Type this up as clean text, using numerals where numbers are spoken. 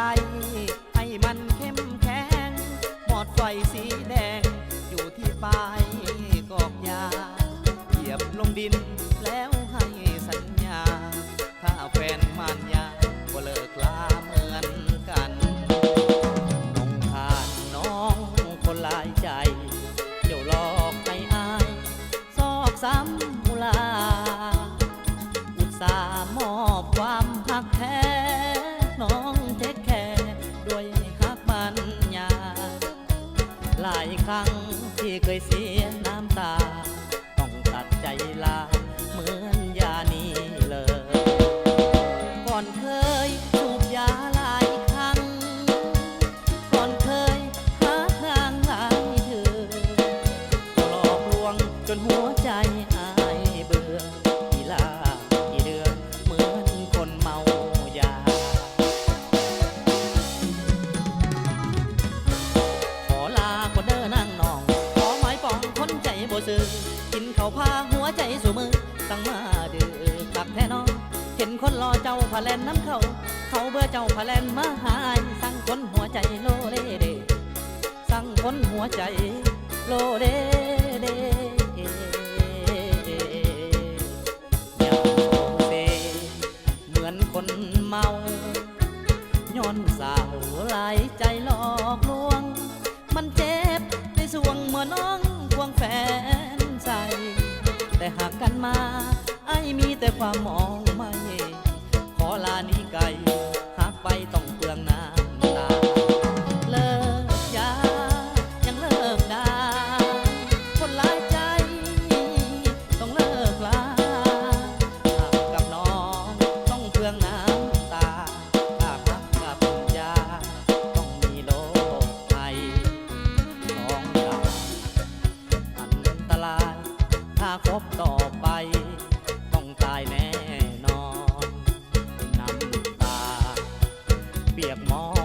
ใจให้มันเข้มแข็งหมอดไฟสีแดงอยู่ที่ปลายกอกยาเหยียบลงดินแล้วให้สัญญาถ้าแฟนมารยาก็เลิกลาเหมือนกันน้องผ่านน้องคนหลายใจเดี๋ยวหลอกให้อายซอกซ้ำมุลาอุตส่าห์มอบความหักแท้น้องเทคแคร์ด้วยฮักปัญญาหลายครั้งที่เคยเสียน้ำตาต้องตัดใจลาเหมือนยานี้เลยก่อนเคยสูบยาหลายครั้งก่อนเคยหาทางหลายเธอหลอกลวงจนหัวใจอายเบื่ออีลาอีเดือนเหมือนคนเมายาขอลาคนเด้อนั่งนองขอไม้ปองคนใจบ่ซื่อกินข้าวพาหัวใจสู่มือตั้งมาดื้อตักแท้น้องเห็นคนรอเจ้าพาแลนน้ำเขาเบื่อเจ้าพาแลนมาหายสั่งคนหัวใจโลเลเดสั่งคนหัวใจโลเดเดอย่าเซเหมือนคนเมาย้อนสาวหลายใจหลอกลวงมันเจ็บในสวงเมื่อน้องควงแฟนใส่แต่หากกันมาไอ้มีแต่ความมองไม่ขอลานี้ไกลหากไปต้องเปลืองน้ำตาเลิกยายังเลิกได้คนหลายใจต้องเลิกลาหากกับน้องต้องเปลืองน้ำตาถ้าพักกับยาต้องมีโรคภัยสองอย่างอันตรายถ้าคบต่อไปต้องตายแน่นอนน้ำตาเปียกหมอน